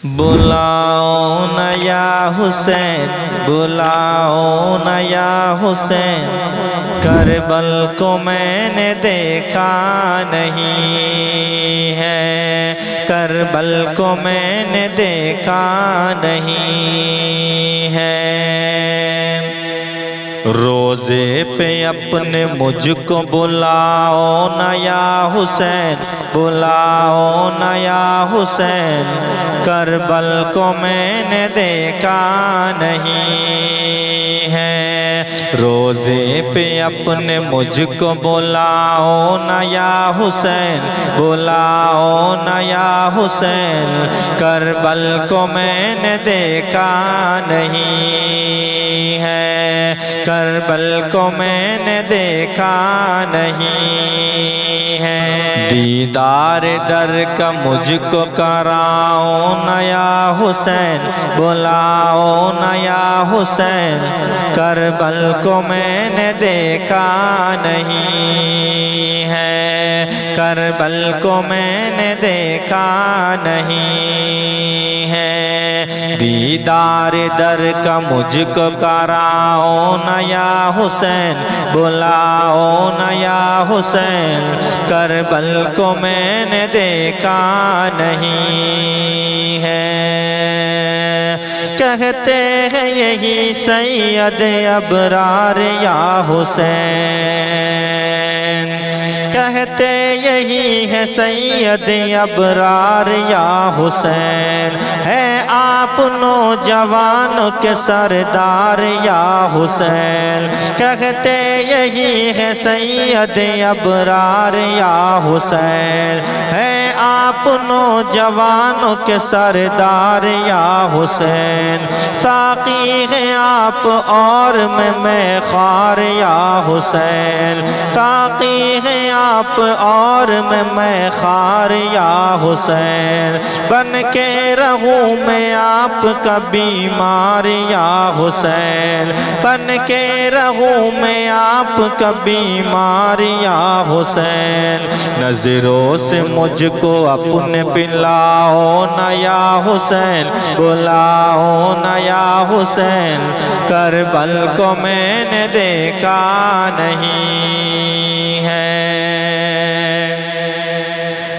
بلاؤ نہ یا حسین، بلاؤ نہ یا حسین، کربل کو میں نے دیکھا نہیں ہے، کربل کو میں نے دیکھا نہیں ہے۔ روزے پہ اپنے مجھ کو بلاؤ نہ یا حسین، بلاؤ نہ یا حسین، کربل کو میں نے دیکھا نہیں ہے۔ روزے پہ اپنے مجھ کو بلاؤ نہ یا حسین، بلاؤ نہ یا حسین، کربل کو میں نے دیکھا نہیں ہے، کربل کو میں نے دیکھا نہیں ہے۔ دیدار در کا مجھ کو کراؤ نہ یا حسین، بلاؤ نہ یا حسین، کربل کو میں نے دیکھا نہیں ہے، کربل کو میں نے دیکھا نہیں ہے۔ دیدار در کا مجھ کو کراؤ نہ یا حسین، بلاؤ نہ یا حسین، کربل کو میں نے دیکھا نہیں ہے۔ کہتے ہیں یہی سید ابرار یا حسین، کہتے یہی ہے سید ابرار یا حسین، ہے آپ نوجوانوں کے سردار یا حسین، کہتے یہی ہے سید ابرار یا حسین، ہے آپ نوجوانوں کے سردار یا حسین۔ ساقی ہیں آپ اور میں خوار یا حسین، ساقی ہیں آپ اور میں خوار یا حسین، بن کے رہوں میں آپ کا بیمار یا حسین، بن کے رہوں میں آپ کا بیمار یا حسین۔ نظروں سے مجھ کو اپنے پلاؤ نہ یا حسین، بلاؤ نہ یا حسین، کربل کو میں نے دیکھا نہیں ہے۔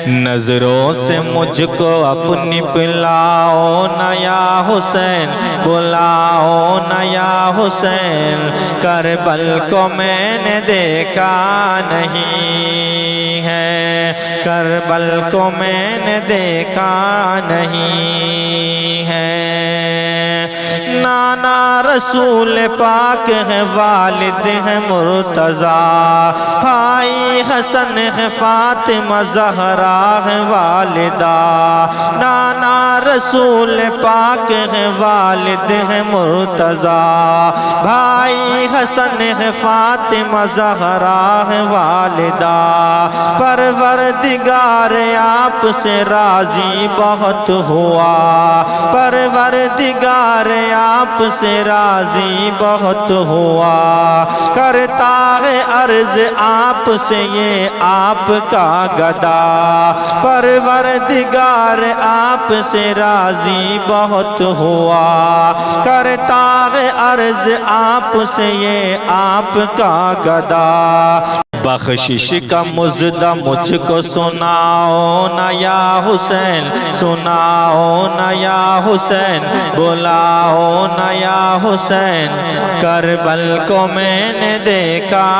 نظروں سے مجھ کو اپنی پلاؤ نہ یا حسین، بلاؤ نہ یا حسین، کربل کو میں نے دیکھا نہیں ہے، کربل کو میں نے دیکھا نہیں ہے۔ نانا رسول پاک ہے، والد ہے مرتضیٰ، بھائی حسن ہے، فاطمہ زہرا ہے والدہ۔ نانا رسول پاک ہے، والد ہے مرتضیٰ، بھائی حسن ہے، فاطمہ زہرا ہے والدہ۔ پروردگار آپ سے راضی بہت ہوا، پروردگار آپ سے راضی بہت ہوا، کرتا ہے عرض آپ سے یہ آپ کا گدا۔ پروردگار آپ سے راضی بہت ہوا، کرتا ہے عرض آپ سے یہ آپ کا گدا۔ بخشش کا مژدہ مجھ کو سناؤ نہ یا حسین، سناؤ نہ یا حسین، بلاؤ نہ یا حسین، کربل کو میں نے دیکھا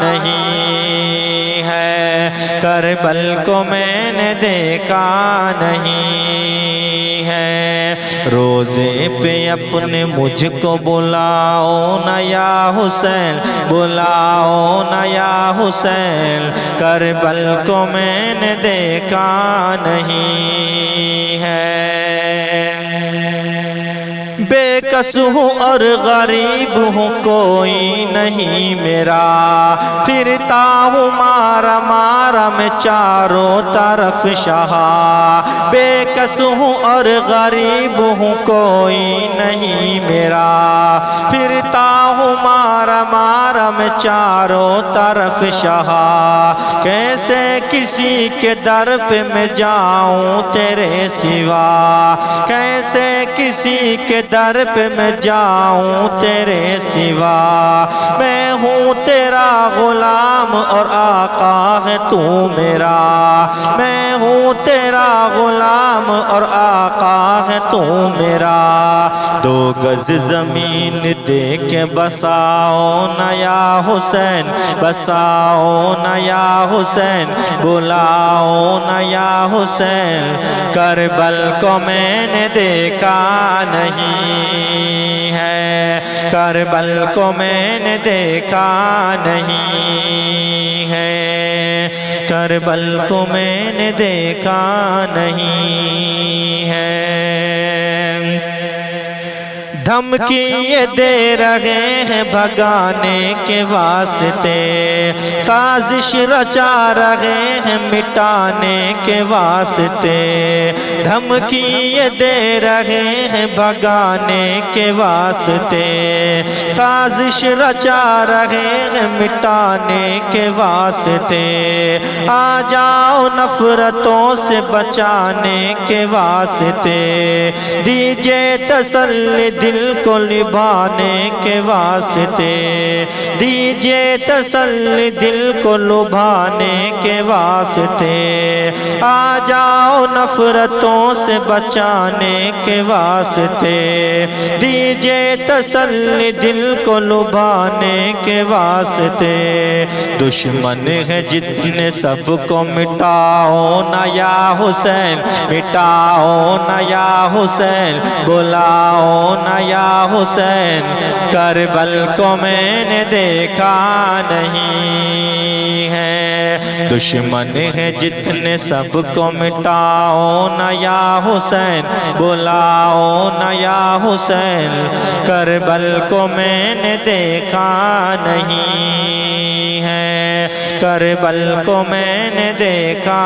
نہیں ہے، کربل کو میں نے دیکھا نہیں ہے۔ روزے پہ اپنے مجھ کو بلاؤ نہ یا حسین، بلاؤ نہ یا حسین، کربل کو میں نے دیکھا نہیں ہے۔ بے کس ہوں اور غریب ہوں، کوئی نہیں میرا، پھرتا ہوں مارا مارا میں چاروں طرف شہا۔ بے کس ہوں اور غریب ہوں، کوئی نہیں میرا، پھرتا ہوں مارا مارا میں چاروں طرف شہا۔ کیسے کسی کے در پہ میں جاؤں تیرے سوا، کیسے کسی کے در پہ میں جاؤں تیرے سوا، میں ہوں تیرا غلام اور آقا ہے تو میرا، میں ہوں تیرا غلام اور آقا ہے تو میرا، دو گز زمین دے کے بساؤ نا یا حسین، بساؤ نا یا حسین، بلاؤ نا یا حسین، کربل کو میں نے دیکھا نہیں ہے، کربل کو میں نے دیکھا نہیں ہے، کربل کو میں نے دیکھا نہیں ہے۔ دھمکی یہ دے رہے ہیں بھگانے کے واسطے، سازش رچا رہے ہیں مٹانے کے واسطے، دھمکی یہ دے رہے ہیں بھگانے کے واسطے، سازش رچا رہے ہیں مٹانے کے واسطے، آ جاؤ نفرتوں سے بچانے کے واسطے، دیجئے تسلی دل کو لبھانے کے واسطے، دیجئے تسلی دل کو لبھانے کے واسطے، آ جاؤ نفرتوں سے بچانے کے واسطے، دیجئے تسلی دل کو لبھانے کے واسطے، دشمن ہے جتنے سب کو مٹاؤ نا یا حسین، مٹاؤ نا یا حسین، بلاؤ نا یا حسین، کربل کو میں نے دیکھا نہیں ہے، دشمن ہے جتنے سب کو مٹاؤ نا یا حسین، بلاؤ نا یا حسین، کربل کو میں نے دیکھا نہیں ہے، کربل کو میں نے دیکھا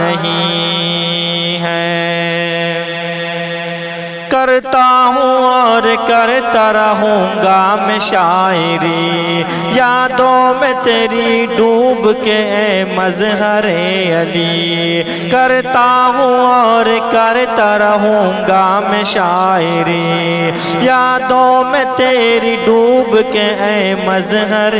نہیں ہے۔ کرتا ہوں اور کرتا رہوں گا میں شاعری، یادوں میں تیری ڈوب کے اے مظہر علی، کرتا ہوں اور کرتا رہوں گا میں شاعری، یادوں میں تیری ڈوب کے اے مظہر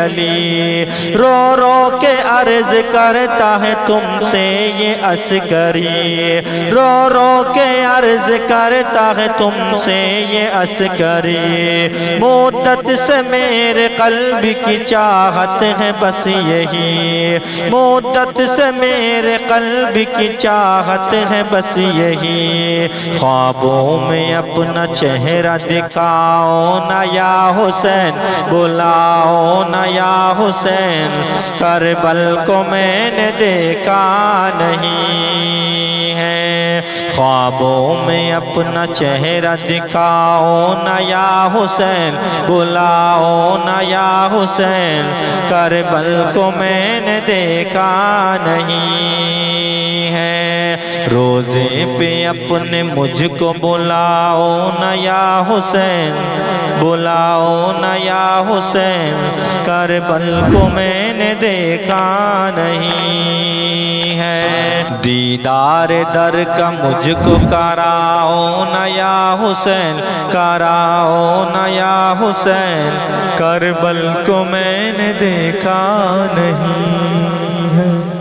علی، رو رو کے عرض کرتا ہے تم سے یہ عسکری، رو رو کے عرض کرتا ہے تم سے یہ عسکری، مدت سے میرے قلب کی چاہت ہے بس یہی، مدت سے میرے قلب کی چاہت ہے بس یہی، خوابوں میں اپنا چہرہ دکھاؤ نا یا حسین، بلاؤ نا یا حسین، کربل کو میں نے دیکھا نہیں ہے، خوابوں میں اپنا چہرہ دکھاؤ نا یا حسین، بلاؤ نا یا حسین، کربل کو میں نے دیکھا نہیں ہے، روزے پہ اپنے مجھ کو بلاؤ نا یا حسین، بلاؤ نا یا حسین، کربل کو میں نے دیکھا نہیں ہے، دیدار در کا مجھ کو کراؤ نا یا حسین، کراؤ نا یا حسین، کربل کو میں نے دیکھا نہیں ہے۔